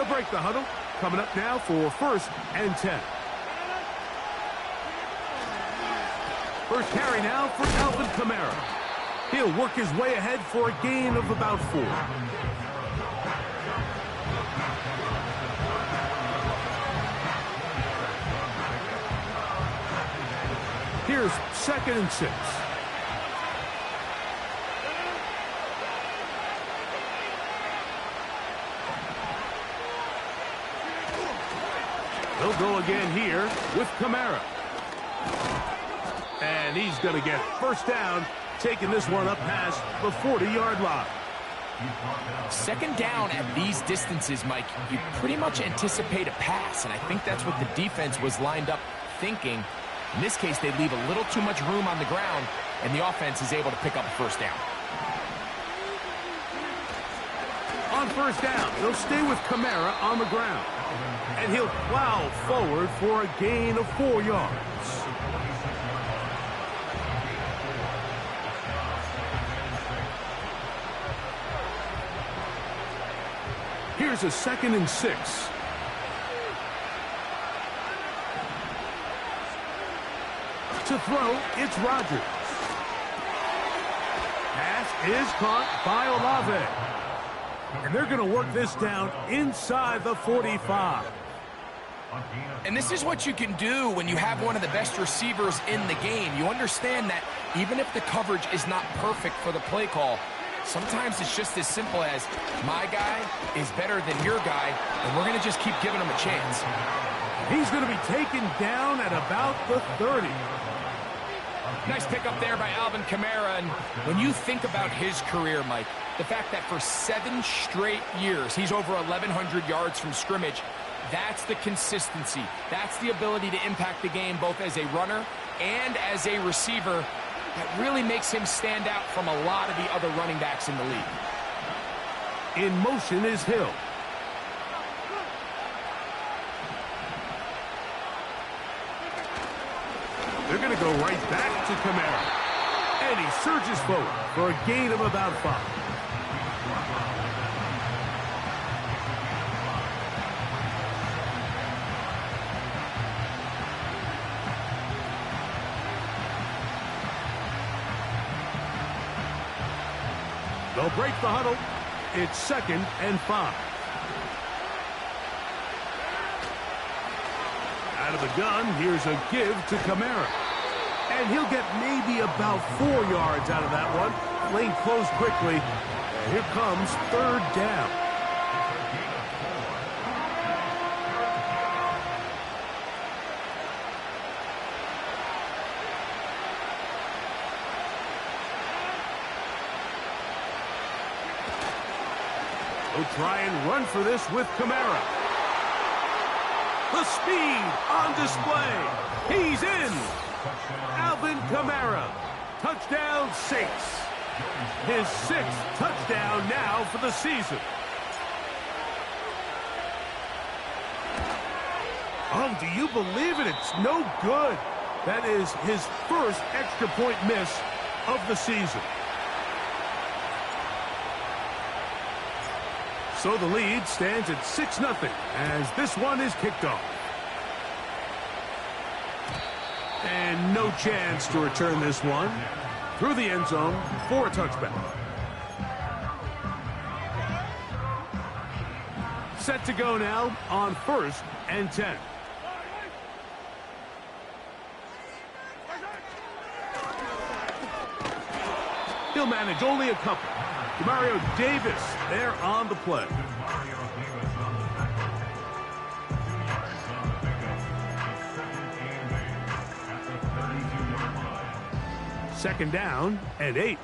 They'll break the huddle. Coming up now for 1st and 10. First carry now for Alvin Kamara. He'll work his way ahead for a gain of about 4. Here's 2nd and 6. They'll go again here with Kamara. And he's going to get 1st down, taking this one up past the 40-yard line. 2nd down at these distances, Mike, you pretty much anticipate a pass, and I think that's what the defense was lined up thinking. In this case, they leave a little too much room on the ground, and the offense is able to pick up a 1st down. On 1st down, they'll stay with Kamara on the ground. And he'll plow forward for a gain of 4 yards. Here's a 2nd and 6. To throw, it's Rodgers. Pass is caught by Olave. And they're going to work this down inside the 45. And this is what you can do when you have one of the best receivers in the game. You understand that even if the coverage is not perfect for the play call, sometimes it's just as simple as my guy is better than your guy, and we're going to just keep giving him a chance. He's going to be taken down at about the 30. Nice pickup there by Alvin Kamara. And when you think about his career, Mike, the fact that for 7 straight years he's over 1,100 yards from scrimmage, that's the consistency. That's the ability to impact the game both as a runner and as a receiver that really makes him stand out from a lot of the other running backs in the league. In motion is Hill. They're going to go right back to Kamara. And he surges forward for a gain of about 5. They'll break the huddle. It's 2nd and 5. Out of the gun, here's a give to Kamara. And he'll get maybe about 4 yards out of that one. Lane closed quickly. And here comes 3rd down. They'll try and run for this with Kamara. The speed on display. He's in. Alvin Kamara. Touchdown 6. His 6th touchdown now for the season. Oh, do you believe it? It's no good. That is his 1st extra point miss of the season. So the lead stands at 6-0 as this one is kicked off. And no chance to return this one through the end zone for a touchback. Set to go now on 1st and 10. He'll manage only a couple. Mario Davis there on the play. Second down and 8.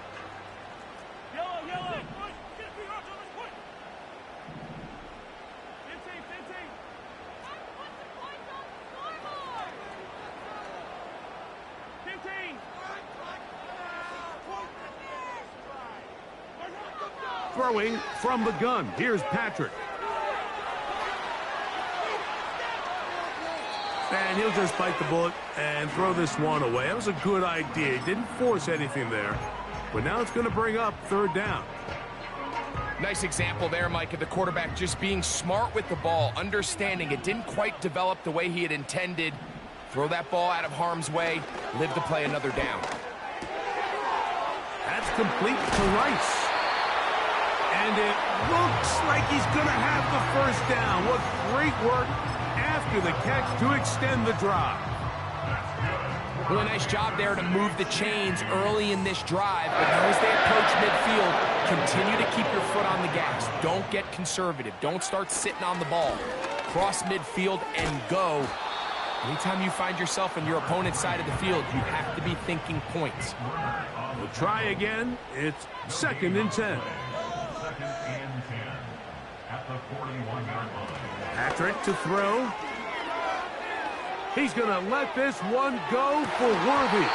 Throwing from the gun. Here's Patrick. And he'll just bite the bullet and throw this one away. That was a good idea. He didn't force anything there. But now it's going to bring up 3rd down. Nice example there, Mike, of the quarterback just being smart with the ball, understanding it didn't quite develop the way he had intended. Throw that ball out of harm's way, live to play another down. That's complete to Rice. And it looks like he's going to have the first down. What great work after the catch to extend the drive. Really nice job there to move the chains early in this drive. But now as they approach midfield, continue to keep your foot on the gas. Don't get conservative. Don't start sitting on the ball. Cross midfield and go. Anytime you find yourself on your opponent's side of the field, you have to be thinking points. We'll try again. It's 2nd and 10. Patrick to throw. He's going to let this one go for Worthy.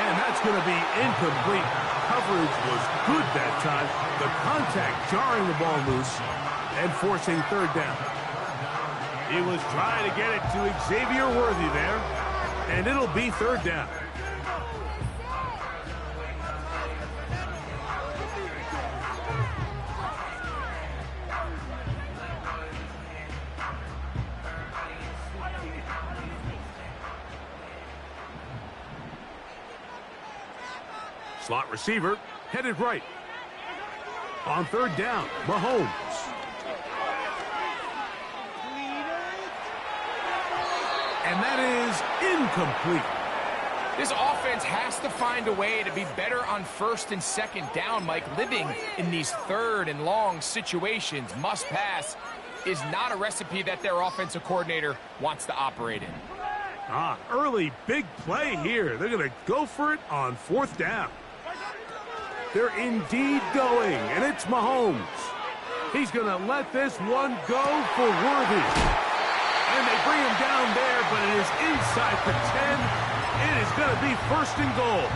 And that's going to be incomplete. Coverage was good that time. The contact jarring the ball loose and forcing 3rd down. He was trying to get it to Xavier Worthy there. And it'll be 3rd down. Slot receiver, headed right. On 3rd down, Mahomes. And that is incomplete. This offense has to find a way to be better on 1st and 2nd down, Mike. Living in these 3rd and long situations, must pass, is not a recipe that their offensive coordinator wants to operate in. Early big play here. They're going to go for it on 4th down. They're indeed going, and it's Mahomes. He's going to let this one go for Worthy. And they bring him down there, but it is inside the 10. It is going to be 1st and goal.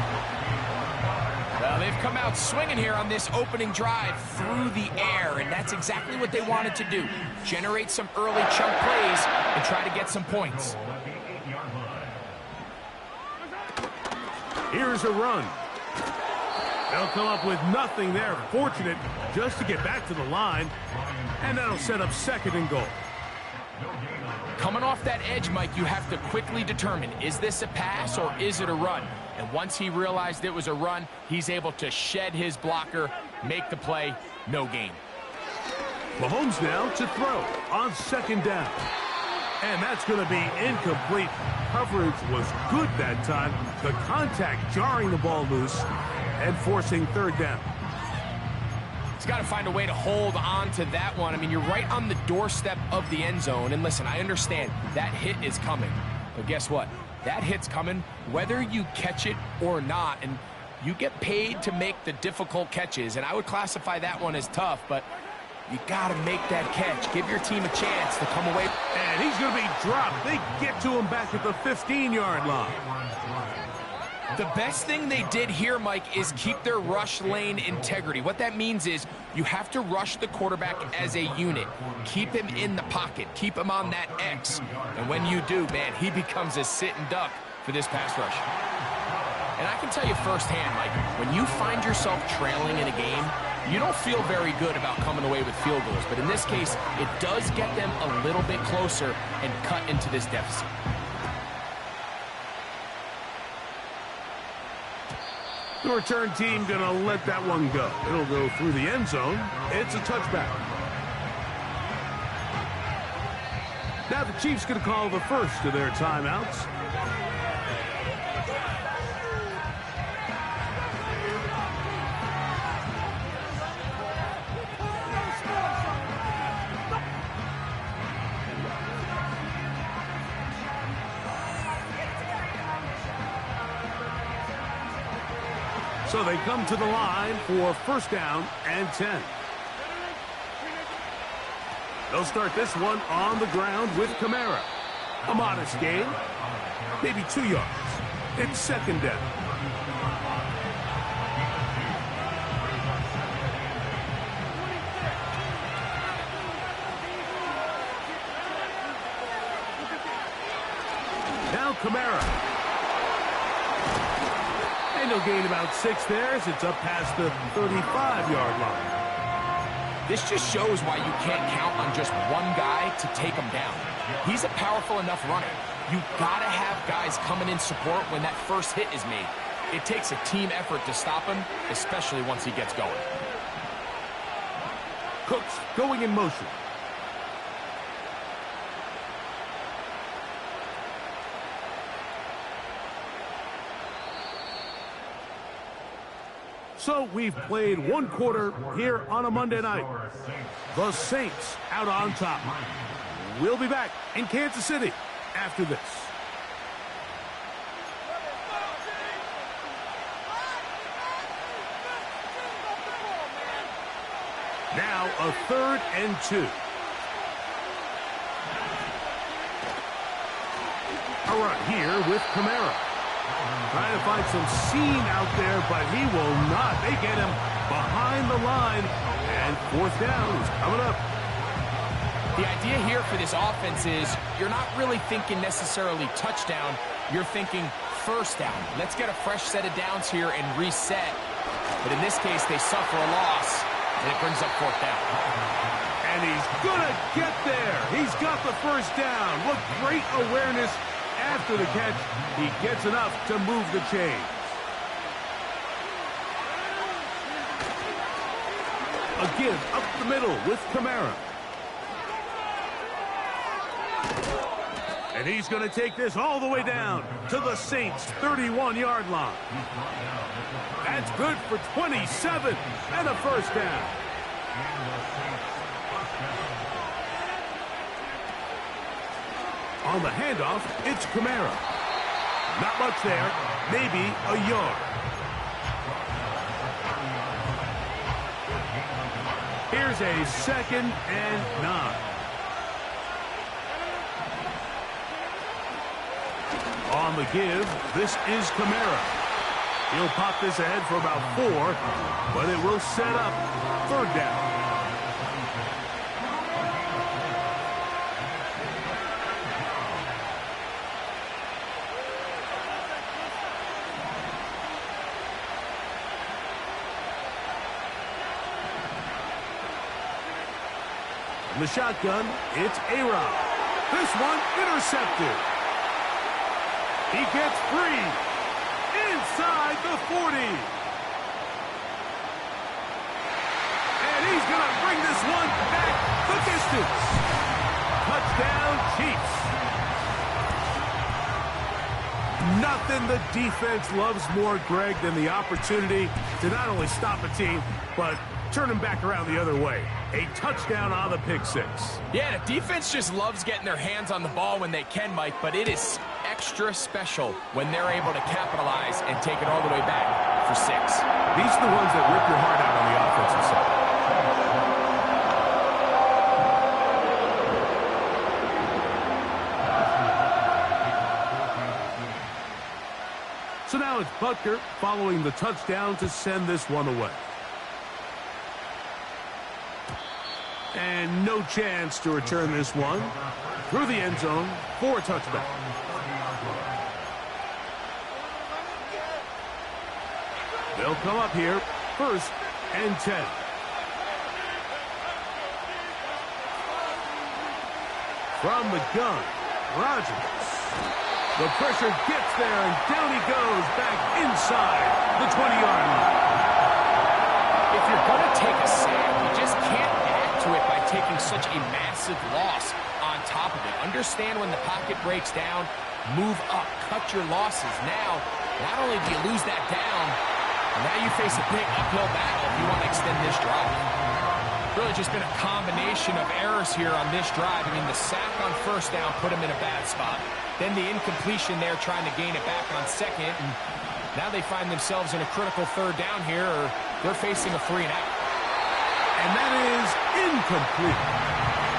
Well, they've come out swinging here on this opening drive through the air, and that's exactly what they wanted to do. Generate some early chunk plays and try to get some points. Here's a run. They'll come up with nothing there. Fortunate just to get back to the line. And that'll set up 2nd and goal. Coming off that edge, Mike, you have to quickly determine, is this a pass or is it a run? And once he realized it was a run, he's able to shed his blocker, make the play, no gain. Mahomes now to throw on 2nd down. And that's going to be incomplete. Coverage was good that time. The contact jarring the ball loose and forcing 3rd down. He's got to find a way to hold on to that one. I mean, you're right on the doorstep of the end zone. And listen, I understand that hit is coming. But guess what? That hit's coming whether you catch it or not. And you get paid to make the difficult catches. And I would classify that one as tough, but you got to make that catch. Give your team a chance to come away. And he's going to be dropped. They get to him back at the 15-yard line. The best thing they did here, Mike, is keep their rush lane integrity. What that means is you have to rush the quarterback as a unit. Keep him in the pocket. Keep him on that X. And when you do, man, he becomes a sitting duck for this pass rush. And I can tell you firsthand, Mike, when you find yourself trailing in a game, you don't feel very good about coming away with field goals. But in this case, it does get them a little bit closer and cut into this deficit. The return team going to let that one go. It'll go through the end zone. It's a touchback. Now the Chiefs going to call the first of their timeouts. So they come to the line for 1st down and 10. They'll start this one on the ground with Kamara. A modest gain, maybe 2 yards. It's 2nd down. Now Kamara. And he'll gain about 6 there as it's up past the 35-yard line. This just shows why you can't count on just one guy to take him down. He's a powerful enough runner. You gotta have guys coming in support when that first hit is made. It takes a team effort to stop him, especially once he gets going. Cooks going in motion. So we've played one quarter here on a Monday night. The Saints out on top. We'll be back in Kansas City after this. Now a 3rd and 2. A run here with Kamara. Trying to find some seam out there, but he will not. They get him behind the line, and 4th down is coming up. The idea here for this offense is you're not really thinking necessarily touchdown. You're thinking first down. Let's get a fresh set of downs here and reset. But in this case, they suffer a loss, and it brings up 4th down. And he's going to get there. He's got the first down. What great awareness after the catch. He gets enough to move the chains. A give up the middle with Kamara. And he's going to take this all the way down to the Saints' 31-yard line. That's good for 27 and a first down. On the handoff, it's Kamara. Not much there, maybe a yard. Here's a 2nd and 9. On the give, this is Kamara. He'll pop this ahead for about 4, but it will set up 3rd down. In the shotgun, it's A-Rod. This one intercepted. He gets free inside the 40. And he's going to bring this one back the distance. Touchdown, Chiefs. Nothing the defense loves more, Greg, than the opportunity to not only stop a team, but turn them back around the other way. A touchdown on the pick 6. Yeah, the defense just loves getting their hands on the ball when they can, Mike, but it is extra special when they're able to capitalize and take it all the way back for 6. These are the ones that rip your heart out on the offensive side. So now it's Butker following the touchdown to send this one away. And no chance to return this one through the end zone for a touchback. They'll come up here, 1st and 10. From the gun, Rodgers. The pressure gets there, and down he goes back inside the 20-yard line. If you're going to take a sack, you just can't add to it by taking such a massive loss on top of it. Understand when the pocket breaks down, move up, cut your losses. Now, not only do you lose that down, now you face a big uphill battle if you want to extend this drive. Really just been a combination of errors here on this drive. I mean, the sack on 1st down put him in a bad spot. Then the incompletion there trying to gain it back on 2nd. And now they find themselves in a critical 3rd down here, or they're facing a 3 and out. And that is incomplete.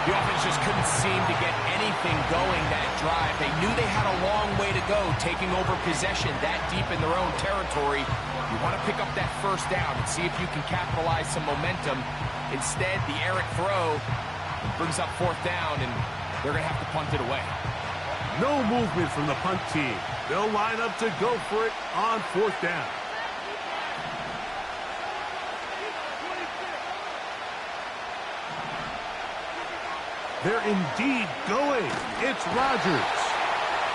The offense just couldn't seem to get anything going that drive. They knew they had a long way to go, taking over possession that deep in their own territory. You want to pick up that 1st down and see if you can capitalize some momentum. Instead, the errant throw brings up 4th down, and they're going to have to punt it away. No movement from the punt team. They'll line up to go for it on 4th down. They're indeed going. It's Rodgers.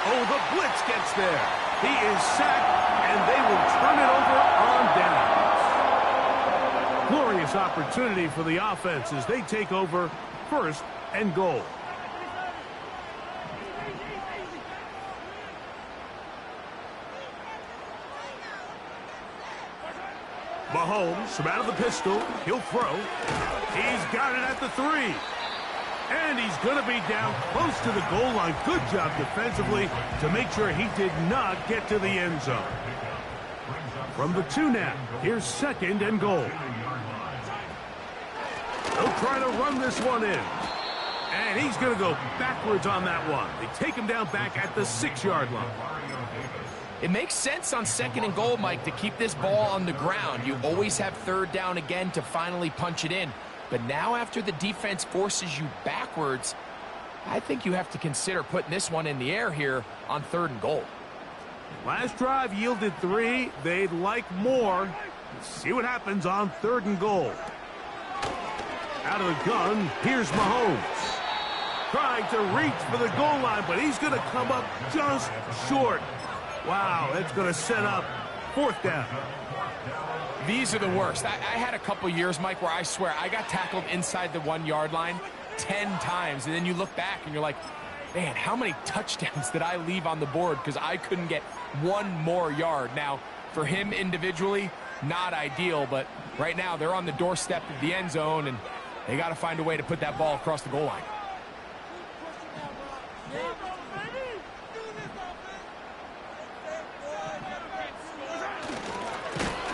Oh, the blitz gets there. He is sacked, and they will turn it over on downs. Glorious opportunity for the offense as they take over 1st and goal. Mahomes from out of the pistol. He'll throw. He's got it at the 3. And he's going to be down close to the goal line. Good job defensively to make sure he did not get to the end zone. From the 2 now, here's 2nd and goal. They'll try to run this one in. And he's going to go backwards on that one. They take him down back at the 6-yard line. It makes sense on 2nd and goal, Mike, to keep this ball on the ground. You always have 3rd down again to finally punch it in. But now after the defense forces you backwards, I think you have to consider putting this one in the air here on 3rd and goal. Last drive yielded 3. They'd like more. Let's see what happens on 3rd and goal. Out of the gun, here's Mahomes. Trying to reach for the goal line, but he's going to come up just short. Wow, that's going to set up 4th down. These are the worst. I had a couple years, Mike, where I swear I got tackled inside the 1-yard line 10 times, and then you look back and you're like, man, how many touchdowns did I leave on the board because I couldn't get 1 more yard? Now, for him individually, not ideal, but right now they're on the doorstep of the end zone, and they got to find a way to put that ball across the goal line.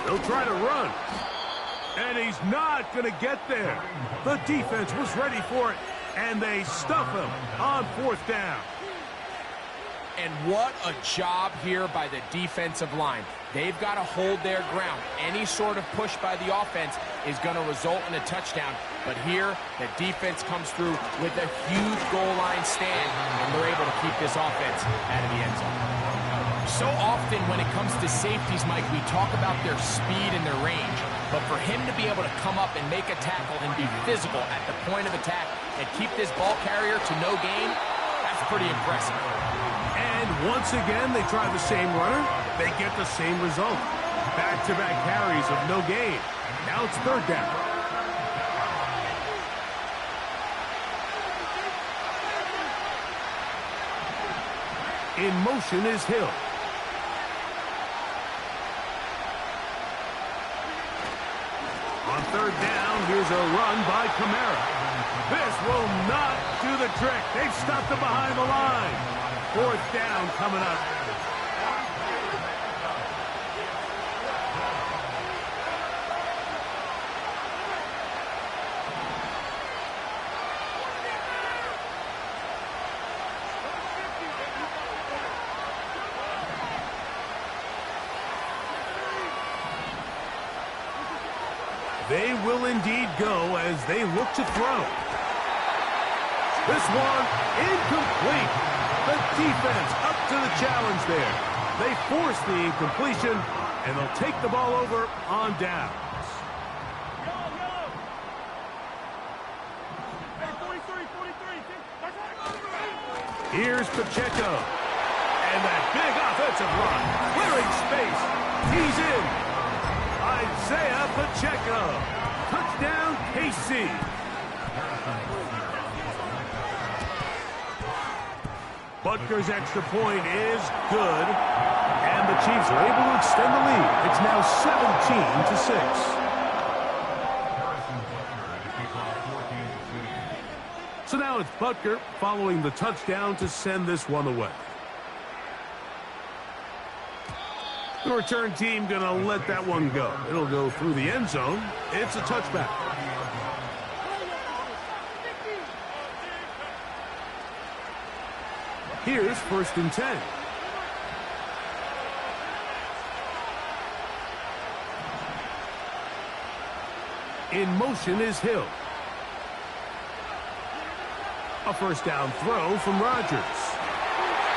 They'll try to run. And he's not going to get there. The defense was ready for it, and they stuff him on 4th down. And what a job here by the defensive line. They've got to hold their ground. Any sort of push by the offense is going to result in a touchdown. But here, the defense comes through with a huge goal line stand, and they're able to keep this offense out of the end zone. So often when it comes to safeties, Mike, we talk about their speed and their range. But for him to be able to come up and make a tackle and be physical at the point of attack and keep this ball carrier to no gain, that's pretty impressive. And once again, they try the same runner. They get the same result. Back-to-back carries of no gain. Now it's 3rd down. In motion is Hill. On 3rd down, here's a run by Kamara. This will not do the trick. They've stopped him behind the line. 4th down coming up. They will indeed go as they look to throw. This one incomplete. The defense up to the challenge there. They force the incompletion, and they'll take the ball over on downs. Here's Pacheco. And that big offensive run. Clearing space. He's in. Isaiah Pacheco. Touchdown, KC. Butker's extra point is good. And the Chiefs are able to extend the lead. It's now 17-6. So now it's Butker following the touchdown to send this one away. The return team going to let that one go. It'll go through the end zone. It's a touchback. Here's 1st and 10. In motion is Hill. A 1st down throw from Rodgers.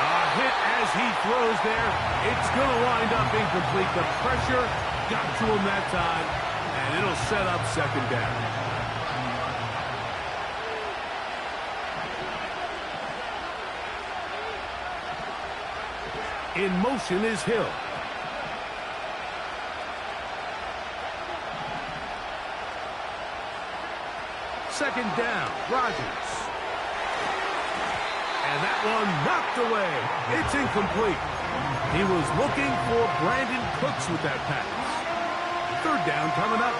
A hit as he throws there. It's going to wind up incomplete. The pressure got to him that time, and it'll set up 2nd down. In motion is Hill. Second down, Rodgers. And that one knocked away. It's incomplete. He was looking for Brandon Cooks with that pass. Third down coming up.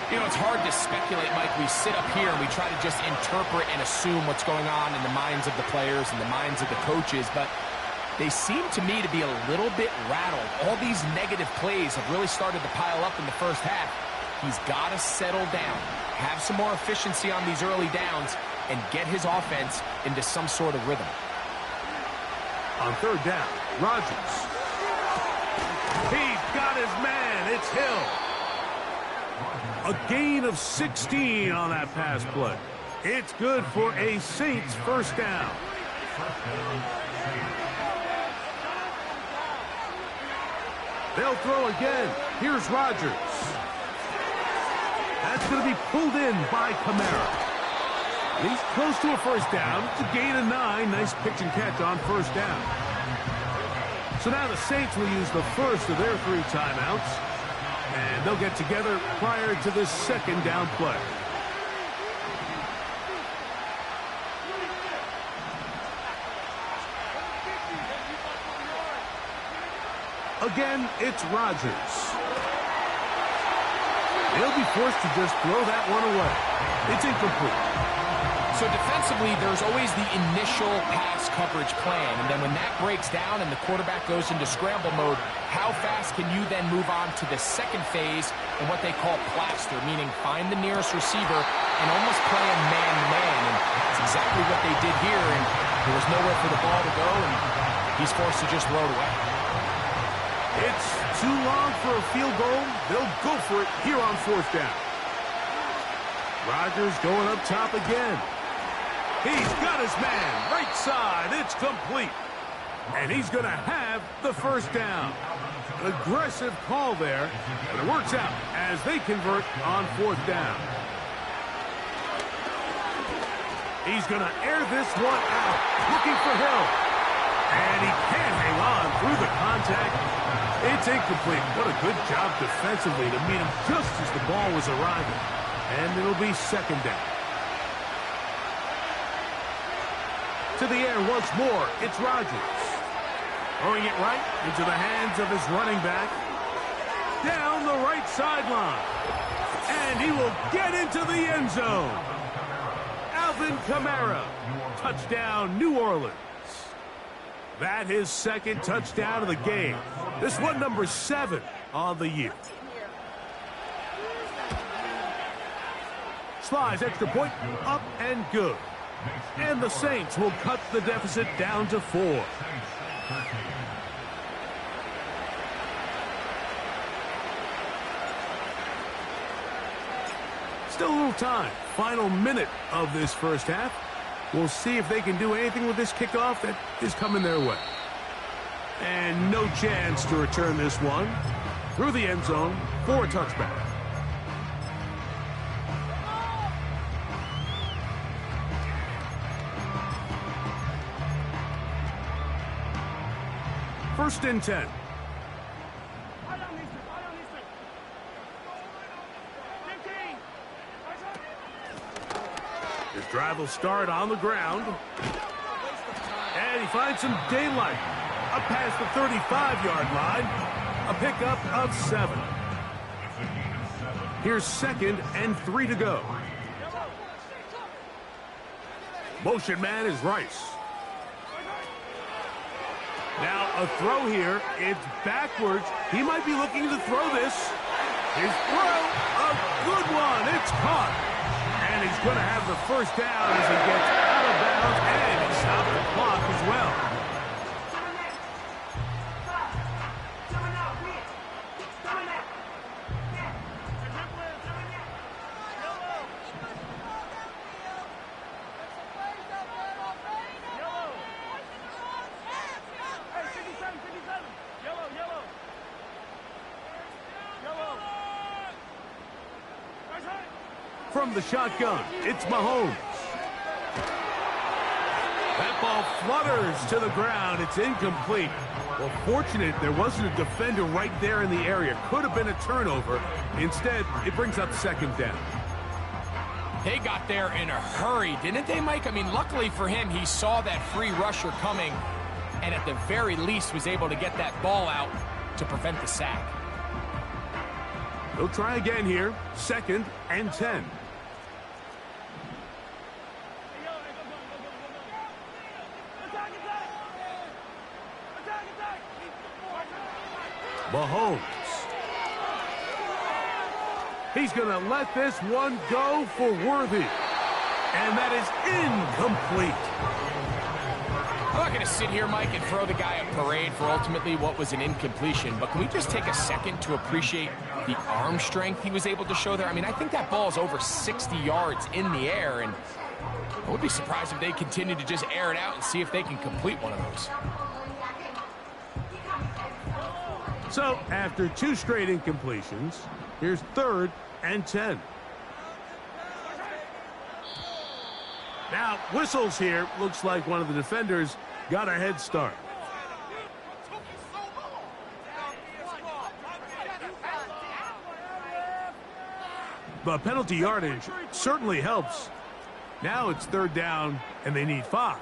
You know, it's hard to speculate, Mike. We sit up here and we try to just interpret and assume what's going on in the minds of the players and the minds of the coaches, but they seem to me to be a little bit rattled. All these negative plays have really started to pile up in the first half. He's got to settle down, have some more efficiency on these early downs, and get his offense into some sort of rhythm. On third down, Rodgers. He's got his man. It's Hill. A gain of 16 on that pass play. It's good for a Saints first down. They'll throw again. Here's Rodgers. That's going to be pulled in by Kamara. He's close to a first down. It's a gain of 9. Nice pitch and catch on first down. So now the Saints will use the first of their 3 timeouts. And they'll get together prior to this second down play. Again, it's Rodgers. They'll be forced to just throw that one away. It's incomplete. So defensively, there's always the initial pass coverage plan, and then when that breaks down and the quarterback goes into scramble mode, how fast can you then move on to the second phase and what they call plaster, meaning find the nearest receiver and almost play him man-to-man, and that's exactly what they did here, and there was nowhere for the ball to go, and he's forced to just throw it away. It's too long for a field goal. They'll go for it here on fourth down. Rodgers going up top again. He's got his man, right side. It's complete. And he's going to have the first down. An aggressive call there, but it works out as they convert on fourth down. He's going to air this one out, looking for Hill. And he can't hang on through the contact. It's incomplete. What a good job defensively to meet him just as the ball was arriving. And it'll be second down. To the air once more, it's Rodgers. Throwing it right into the hands of his running back. Down the right sideline. And he will get into the end zone. Alvin Kamara. Touchdown, New Orleans. That his second touchdown of the game. This one number 7 on the year. Slides extra point, up and good. And the Saints will cut the deficit down to 4. Still a little time. Final minute of this first half. We'll see if they can do anything with this kickoff that is coming their way. And no chance to return this one. Through the end zone for a touchback. First and 10. His drive will start on the ground. And he finds some daylight. Up past the 35-yard line. A pickup of 7. Here's second and 3 to go. Motion man is Rice. Now a throw here. It's backwards. He might be looking to throw this. His throw, a good one. It's caught. And he's going to have the first down as he gets out of bounds. And he stopped the clock as well. From the shotgun, it's Mahomes. That ball flutters to the ground. It's incomplete. Well, fortunate there wasn't a defender right there in the area. Could have been a turnover. Instead, it brings up second down. They got there in a hurry, didn't they, Mike? I mean, luckily for him, he saw that free rusher coming and at the very least was able to get that ball out to prevent the sack. They'll try again here. 2nd and 10. Mahomes. He's going to let this one go for Worthy. And that is incomplete. I'm not going to sit here, Mike, and throw the guy a parade for ultimately what was an incompletion, but can we just take a second to appreciate the arm strength he was able to show there? I mean, I think that ball is over 60 yards in the air, and I would be surprised if they continue to just air it out and see if they can complete one of those. So, after 2 straight incompletions, here's 3rd and 10. Now, whistles here. Looks like one of the defenders got a head start. The penalty yardage certainly helps. Now it's 3rd down, and they need 5.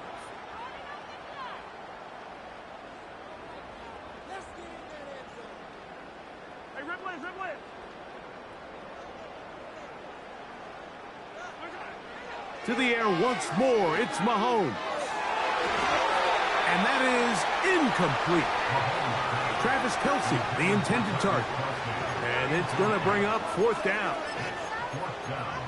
To the air once more, it's Mahomes. And that is incomplete. Travis Kelce, the intended target. And it's going to bring up 4th down.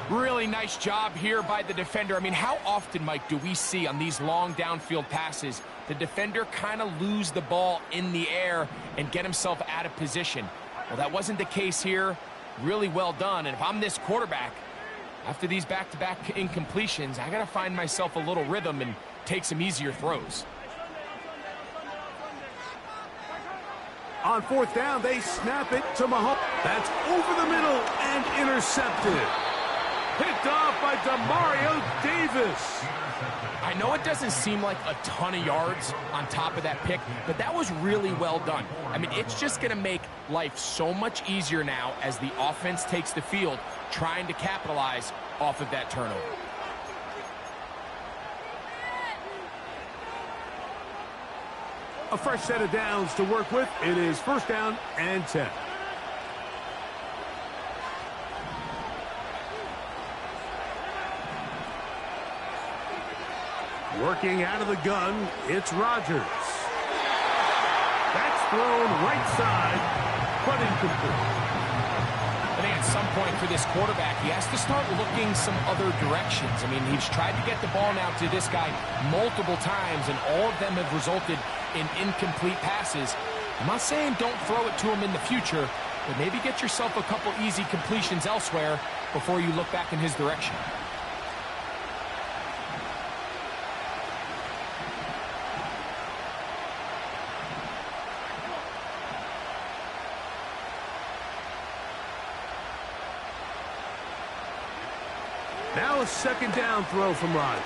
Really nice job here by the defender. I mean, how often, Mike, do we see on these long downfield passes the defender kind of lose the ball in the air and get himself out of position? Well, that wasn't the case here. Really well done. And if I'm this quarterback, after these back-to-back incompletions, I got to find myself a little rhythm and take some easier throws. On 4th down, they snap it to Mahomes. That's over the middle and intercepted. Picked off by Demario Davis. I know it doesn't seem like a ton of yards on top of that pick, but that was really well done. I mean, it's just going to make life so much easier now as the offense takes the field, trying to capitalize off of that turnover. A fresh set of downs to work with. It is 1st down and 10. Working out of the gun, it's Rodgers. That's thrown right side, but incomplete. I think at some point for this quarterback, he has to start looking some other directions. I mean, he's tried to get the ball now to this guy multiple times, and all of them have resulted in incomplete passes. I'm not saying don't throw it to him in the future, but maybe get yourself a couple easy completions elsewhere before you look back in his direction. Now a 2nd down throw from Rodgers.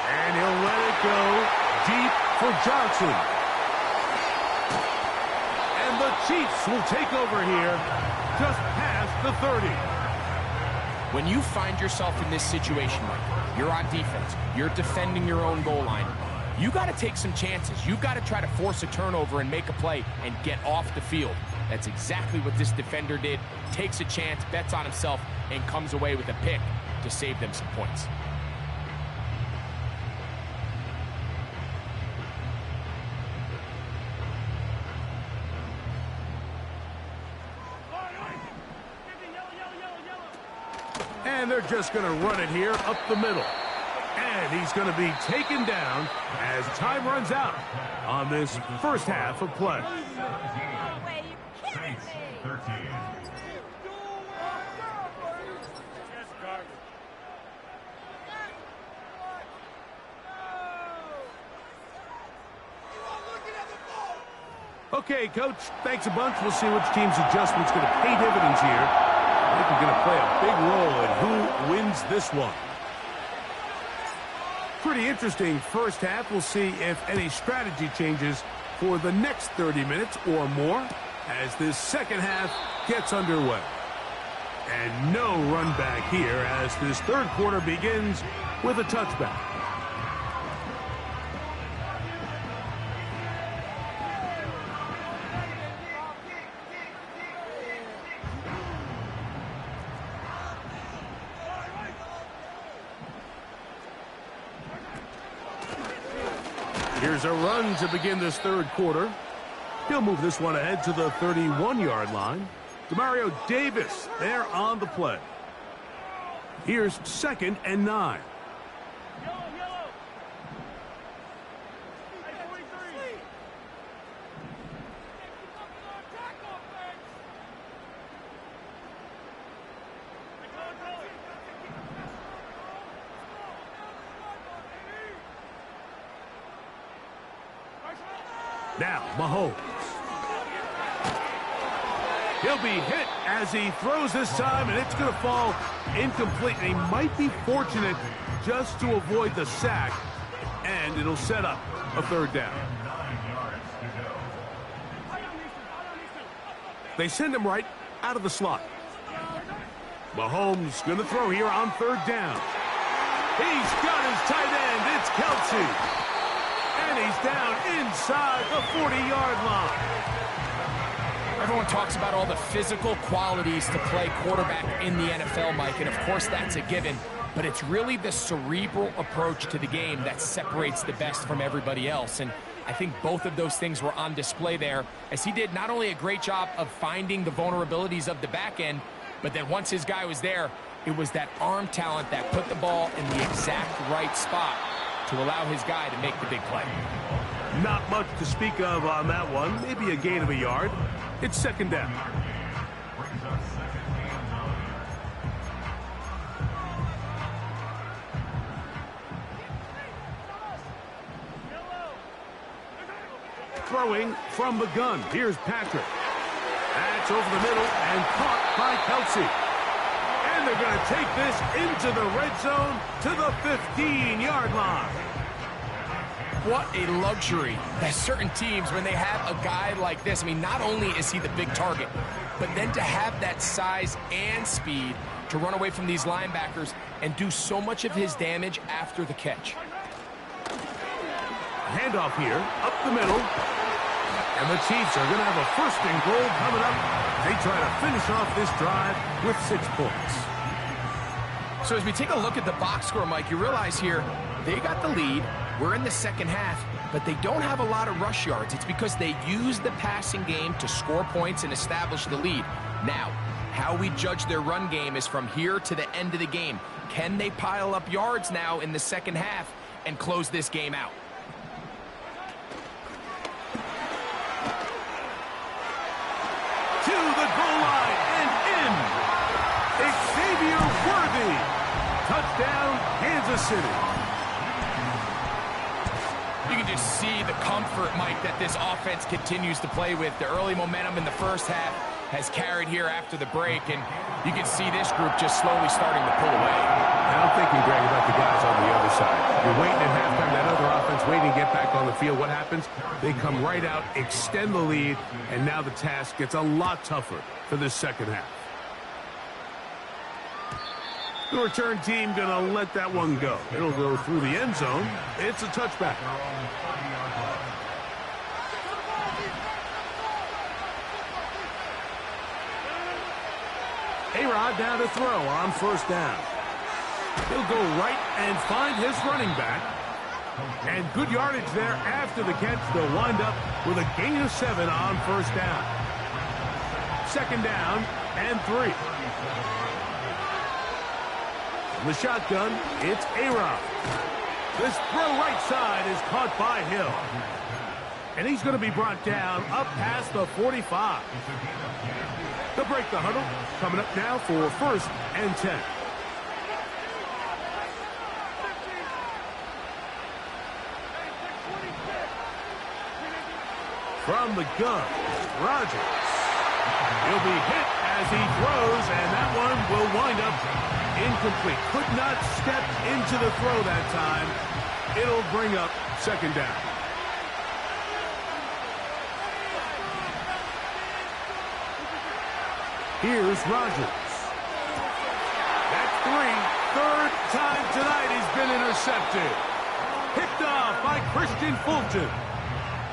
And he'll let it go deep for Johnson. And the Chiefs will take over here just past the 30. When you find yourself in this situation, Mike, you're on defense, you're defending your own goal line, you got to take some chances. You got to try to force a turnover and make a play and get off the field. That's exactly what this defender did. Takes a chance, bets on himself, and comes away with a pick to save them some points. And they're just going to run it here up the middle. And he's going to be taken down as time runs out on this first half of play. Okay, Coach, thanks a bunch. We'll see which team's adjustment's going to pay dividends here. I think we're going to play a big role in who wins this one. Pretty interesting first half. We'll see if any strategy changes for the next 30 minutes or more as this second half gets underway. And no run back here as this third quarter begins with a touchback. Here's a run to begin this third quarter. He'll move this one ahead to the 31-yard line. Demario Davis there on the play. Here's 2nd and 9. Now, Mahomes. He'll be hit as he throws this time, and it's going to fall incomplete. And he might be fortunate just to avoid the sack, and it'll set up a third down. They send him right out of the slot. Mahomes going to throw here on third down. He's got his tight end. It's Kelsey. And he's down inside the 40-yard line. Everyone talks about all the physical qualities to play quarterback in the NFL, Mike, and of course that's a given. But it's really the cerebral approach to the game that separates the best from everybody else. And I think both of those things were on display there, as he did not only a great job of finding the vulnerabilities of the back end, but then once his guy was there, it was that arm talent that put the ball in the exact right spot to allow his guy to make the big play. Not much to speak of on that one. Maybe a gain of a yard. It's 2nd down. Throwing from the gun. Here's Patrick. That's over the middle and caught by Kelsey. And they're going to take this into the red zone to the 15-yard line. What a luxury that certain teams, when they have a guy like this, I mean, not only is he the big target, but then to have that size and speed to run away from these linebackers and do so much of his damage after the catch. Handoff here, up the middle. And the Chiefs are going to have a 1st and goal coming up. They try to finish off this drive with 6 points. So as we take a look at the box score, Mike, you realize here they got the lead. We're in the second half, but they don't have a lot of rush yards. It's because they use the passing game to score points and establish the lead. Now, how we judge their run game is from here to the end of the game. Can they pile up yards now in the second half and close this game out? To the goal line and in. Xavier Worthy. Touchdown, Kansas City. You can just see the comfort, Mike, that this offense continues to play with. The early momentum in the first half has carried here after the break, and you can see this group just slowly starting to pull away. I'm thinking, Greg, about the guys on the other side. You're waiting at halftime, that other offense waiting to get back on the field. What happens? They come right out, extend the lead, and now the task gets a lot tougher for this second half. The return team going to let that one go. It'll go through the end zone. It's a touchback. A-Rod down to throw on 1st down. He'll go right and find his running back. And good yardage there after the catch. They'll wind up with a gain of 7 on 1st down. 2nd down and 3. The shotgun, it's A-Rod. This throw right side is caught by Hill. And he's going to be brought down up past the 45. They'll break the huddle. Coming up now for 1st and 10. From the gun, Rodgers. He'll be hit as he throws, and that one will wind up incomplete. Could not step into the throw that time. It'll bring up 2nd down. Here's Rodgers. That's 3. Third time tonight he's been intercepted. Picked off by Christian Fulton.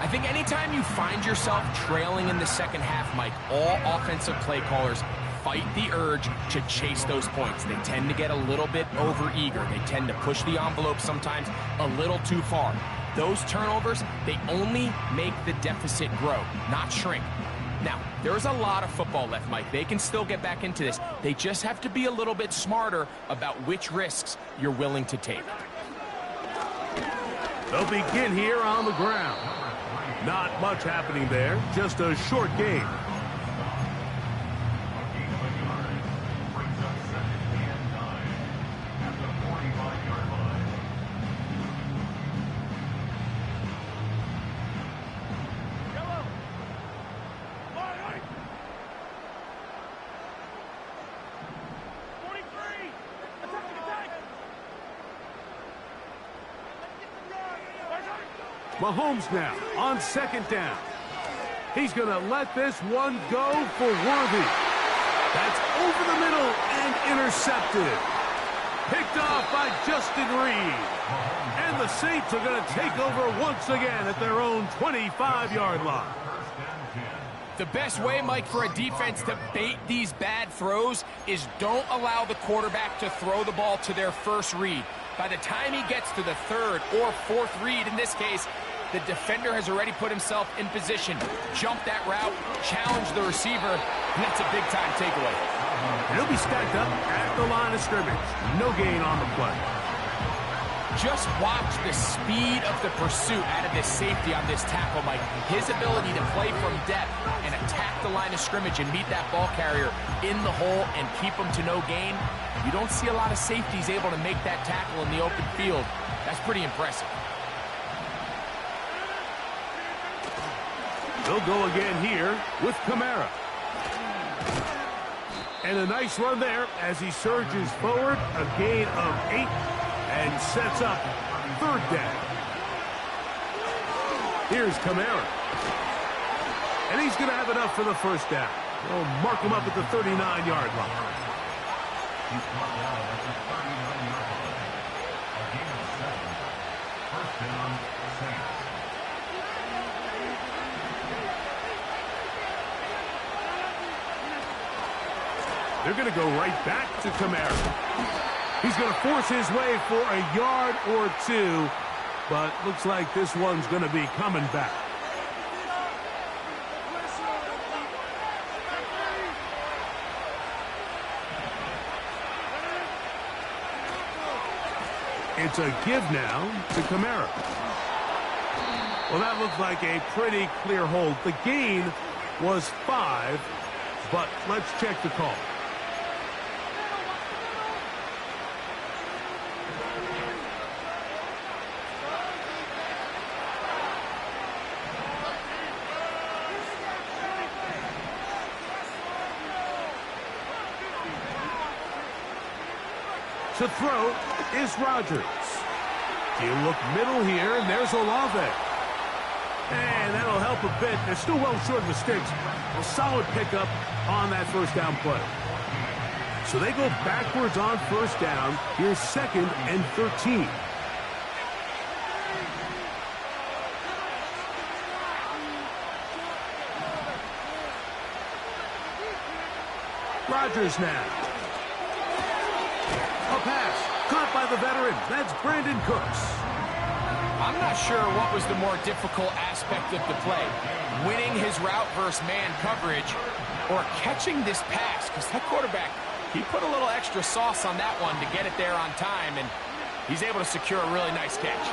I think anytime you find yourself trailing in the second half, Mike, all offensive play callers fight the urge to chase those points. They tend to get a little bit overeager. They tend to push the envelope sometimes a little too far. Those turnovers, they only make the deficit grow, not shrink. Now, there's a lot of football left, Mike. They can still get back into this. They just have to be a little bit smarter about which risks you're willing to take. They'll begin here on the ground. Not much happening there, just a short game. Mahomes now on second down. He's going to let this one go for Worthy. That's over the middle and intercepted. Picked off by Justin Reed. And the Saints are going to take over once again at their own 25-yard line. The best way, Mike, for a defense to bait these bad throws is don't allow the quarterback to throw the ball to their first read. By the time he gets to the third or fourth read, in this case, the defender has already put himself in position. Jump that route, challenge the receiver, and that's a big-time takeaway. He'll be stacked up at the line of scrimmage. No gain on the play. Just watch the speed of the pursuit out of this safety on this tackle, Mike. His ability to play from depth and attack the line of scrimmage and meet that ball carrier in the hole and keep him to no gain. You don't see a lot of safeties able to make that tackle in the open field. That's pretty impressive. They'll go again here with Kamara. And a nice run there as he surges forward. A gain of 8 and sets up third down. Here's Kamara. And he's going to have enough for the first down. They'll mark him up at the 39-yard line. They're going to go right back to Kamara. He's going to force his way for a yard or two, but looks like this one's going to be coming back. It's a give now to Kamara. Well, that looked like a pretty clear hold. The gain was 5, but let's check the call. To throw is Rodgers. He'll look middle here, and there's Olave. And that'll help a bit. They're still well short of the sticks. A solid pickup on that first down play. So they go backwards on first down. Here's 2nd and 13. Rodgers now. A pass caught by the veteran. That's Brandon Cooks. I'm not sure what was the more difficult aspect of the play. Winning his route versus man coverage or catching this pass. Because that quarterback, he put a little extra sauce on that one to get it there on time. And he's able to secure a really nice catch.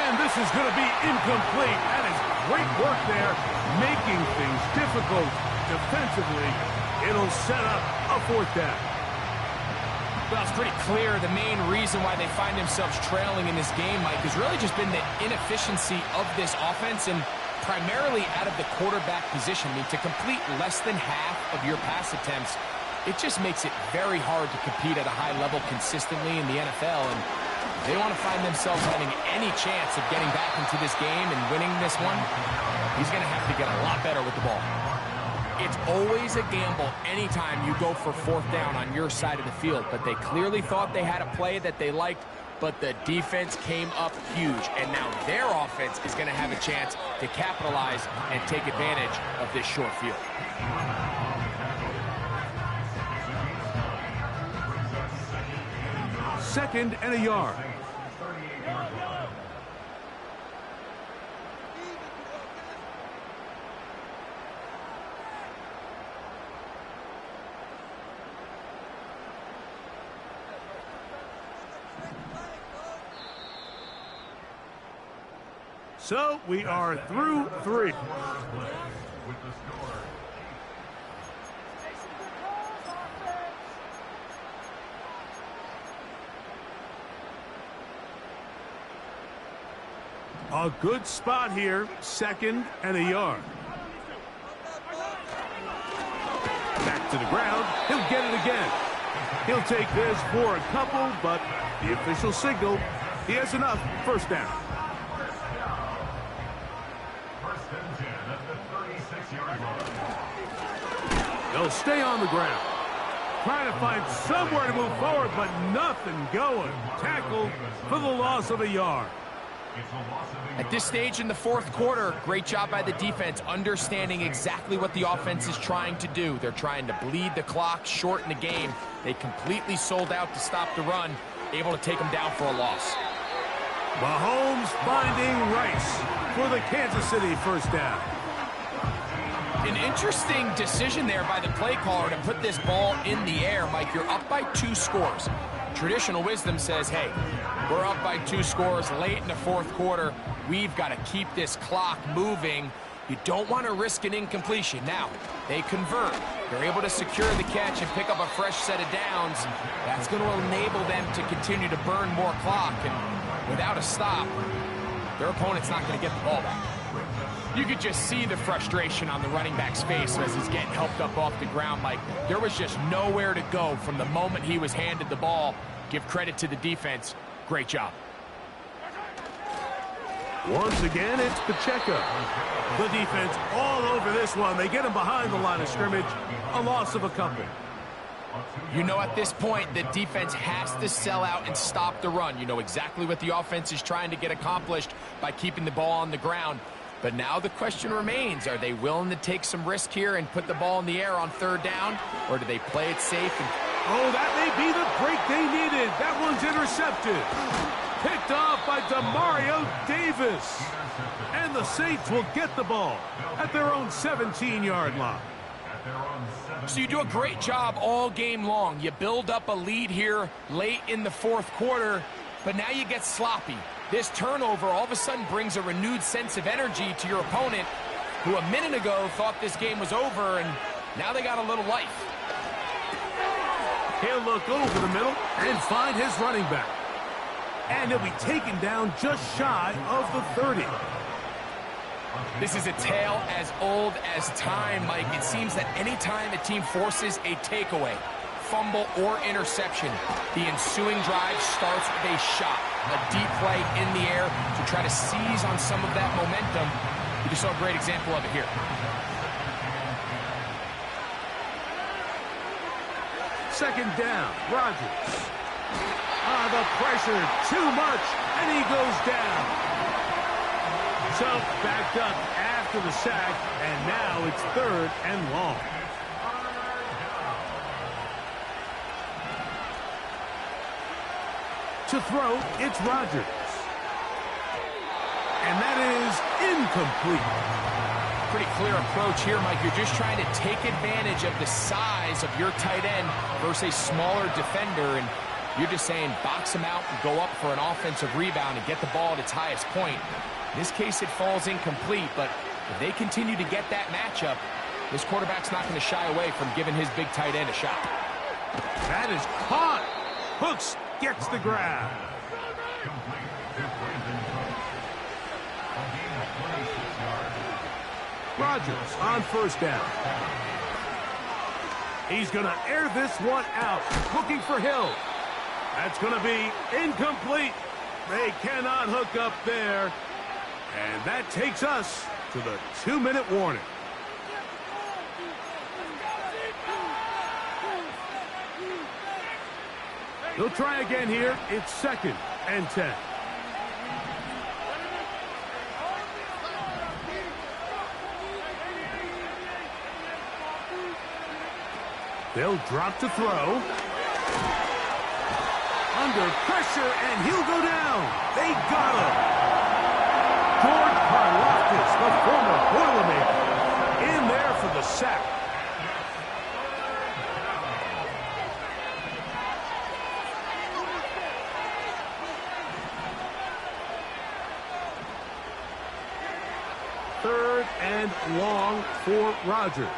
And this is going to be incomplete. That is great work there, making things difficult defensively. It'll set up a fourth down. Well, it's pretty clear the main reason why they find themselves trailing in this game, Mike, has really just been the inefficiency of this offense and primarily out of the quarterback position. I mean, to complete less than half of your pass attempts, it just makes it very hard to compete at a high level consistently in the NFL. And if they want to find themselves having any chance of getting back into this game and winning this one, he's going to have to get a lot better with the ball. it's always a gamble anytime you go for fourth down on your side of the field. But they clearly thought they had a play that they liked, but the defense came up huge. And now their offense is going to have a chance to capitalize and take advantage of this short field. Second and a yard. So we are through 3. A good spot here, second and a yard. Back to the ground, he'll get it again. He'll take this for a couple, but the official signal, he has enough, first down. They'll stay on the ground. Trying to find somewhere to move forward, but nothing going. Tackled for the loss of a yard. At this stage in the fourth quarter, great job by the defense, understanding exactly what the offense is trying to do. They're trying to bleed the clock, shorten the game. They completely sold out to stop the run, able to take them down for a loss. Mahomes finding Rice for the Kansas City first down. An interesting decision there by the play caller to put this ball in the air. Mike, you're up by 2 scores. Traditional wisdom says, hey, we're up by 2 scores late in the fourth quarter. We've got to keep this clock moving. You don't want to risk an incompletion. Now, they convert. They're able to secure the catch and pick up a fresh set of downs. That's going to enable them to continue to burn more clock. And without a stop, their opponent's not going to get the ball back. You could just see the frustration on the running back's face as he's getting helped up off the ground. Like, there was just nowhere to go from the moment he was handed the ball. Give credit to the defense. Great job. Once again, it's Pacheco. The defense all over this one. They get him behind the line of scrimmage. A loss of a couple. You know, at this point, the defense has to sell out and stop the run. You know exactly what the offense is trying to get accomplished by keeping the ball on the ground. But now the question remains, are they willing to take some risk here and put the ball in the air on third down? Or do they play it safe? Oh, that may be the break they needed. That one's intercepted. Picked off by Demario Davis. And the Saints will get the ball at their own 17-yard line. So you do a great job all game long. You build up a lead here late in the fourth quarter, but now you get sloppy. This turnover all of a sudden brings a renewed sense of energy to your opponent, who a minute ago thought this game was over, and now they got a little life. He'll look over the middle and find his running back. And he'll be taken down just shy of the 30. This is a tale as old as time, Mike. It seems that any time a team forces a takeaway, fumble, or interception, the ensuing drive starts with a shot, a deep play in the air to try to seize on some of that momentum. You just saw a great example of it here. Second down, Rodgers. The pressure, too much, and he goes down. So backed up after the sack, and now it's third and long. To throw, it's Rodgers. And that is incomplete. Pretty clear approach here, Mike. You're just trying to take advantage of the size of your tight end versus a smaller defender, and you're just saying box him out and go up for an offensive rebound and get the ball at its highest point. In this case, it falls incomplete, but if they continue to get that matchup, this quarterback's not going to shy away from giving his big tight end a shot. That is caught. Hooks gets the grab. Rodgers on first down. He's going to air this one out, looking for Hill. That's going to be incomplete. They cannot hook up there. And that takes us to the 2-minute warning. They'll try again here. It's 2nd and 10. They'll drop to throw. Under pressure, and he'll go down. They got him. George Karlaftis, the former Boilermaker, in there for the sack. Third and long for Rodgers.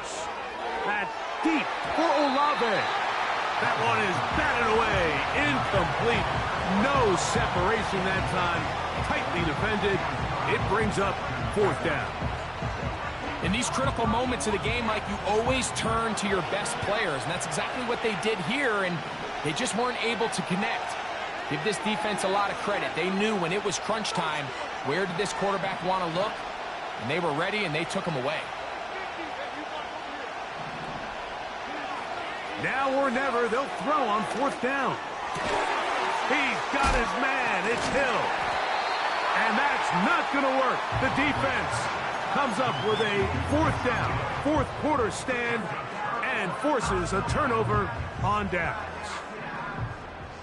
That's deep for Olave. That one is batted away. Incomplete. No separation that time. Tightly defended. It brings up 4th down. In these critical moments of the game, Mike, you always turn to your best players, and that's exactly what they did here, and they just weren't able to connect. Give this defense a lot of credit. They knew when it was crunch time, where did this quarterback want to look, and they were ready, and they took him away. Now or never, they'll throw on 4th down. He's got his man. It's Hill. And that's not going to work. The defense comes up with a 4th down, 4th quarter stand, and forces a turnover on downs.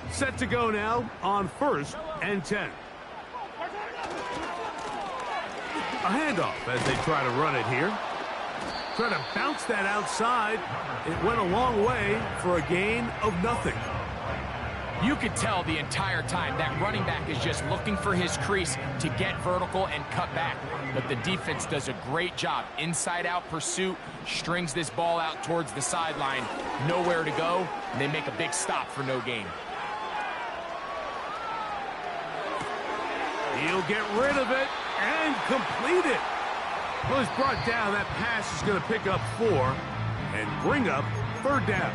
Set to go now on 1st and 10. A handoff as they try to run it here. Try to bounce that outside. It went a long way for a gain of nothing. You could tell the entire time that running back is just looking for his crease to get vertical and cut back. But the defense does a great job. Inside-out pursuit, strings this ball out towards the sideline. Nowhere to go, and they make a big stop for no gain. He'll get rid of it and complete it. Well, it's brought down. That pass is going to pick up 4 and bring up 3rd down.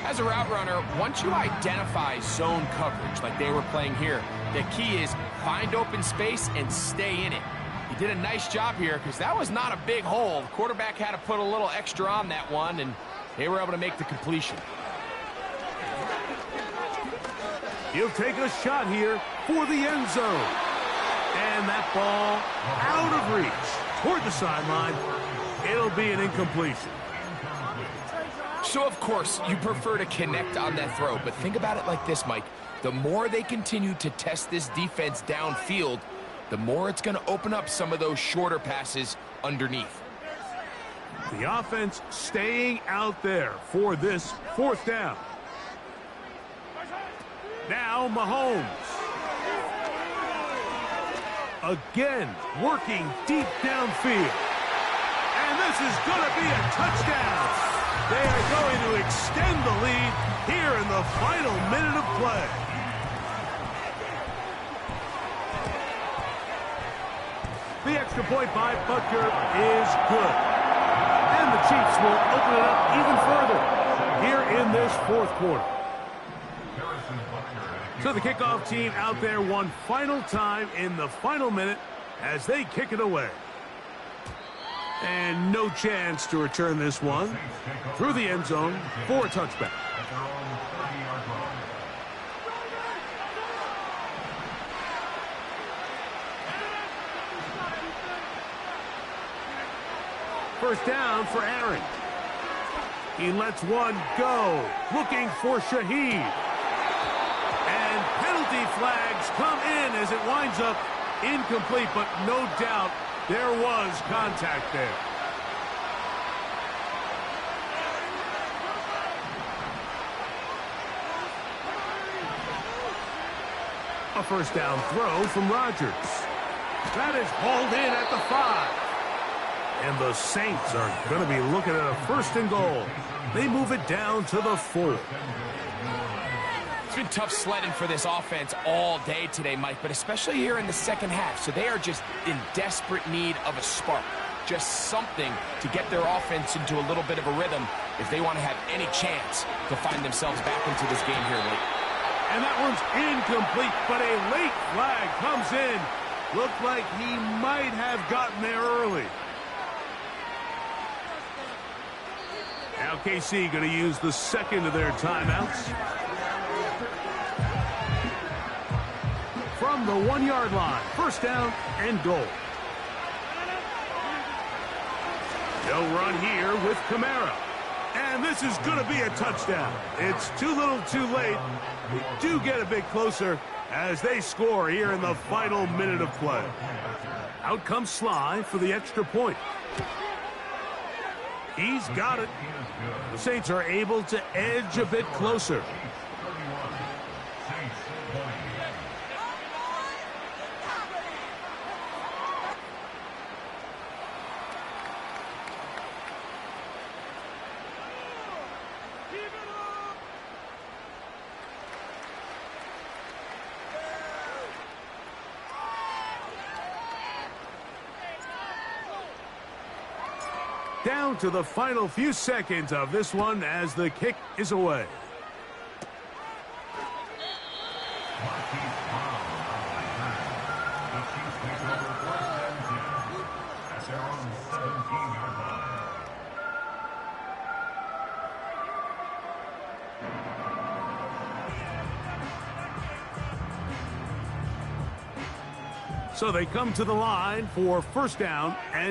As a route runner, once you identify zone coverage like they were playing here, the key is find open space and stay in it. He did a nice job here because that was not a big hole. The quarterback had to put a little extra on that one, and they were able to make the completion. He'll take a shot here for the end zone. And that ball out of reach toward the sideline. It'll be an incompletion. So, of course, you prefer to connect on that throw, but think about it like this, Mike. The more they continue to test this defense downfield, the more it's going to open up some of those shorter passes underneath. The offense staying out there for this 4th down. Now Mahomes. Again, working deep downfield. And this is going to be a touchdown. They are going to extend the lead here in the final minute of play. The extra point by Butker is good. And the Chiefs will open it up even further here in this 4th quarter. So the kickoff team out there one final time in the final minute as they kick it away. And no chance to return this one through the end zone for a touchback. First down for Aaron. He lets one go, looking for Shaheed. And penalty flags come in as it winds up incomplete, but no doubt there was contact there. A first down throw from Rodgers. That is hauled in at the 5. And the Saints are going to be looking at a 1st and goal. They move it down to the 4. It's been tough sledding for this offense all day today, Mike, but especially here in the second half. So they are just in desperate need of a spark, just something to get their offense into a little bit of a rhythm if they want to have any chance to find themselves back into this game here late. And that one's incomplete, but a late flag comes in. Looked like he might have gotten there early. Now KC going to use the second of their timeouts. from the 1-yard line. First down and goal. They'll run here with Kamara. And this is going to be a touchdown. It's too little too late. We do get a bit closer as they score here in the final minute of play. Out comes Sly for the extra point. He's got it. The Saints are able to edge a bit closer. Down to the final few seconds of this one as the kick is away. So they come to the line for first down and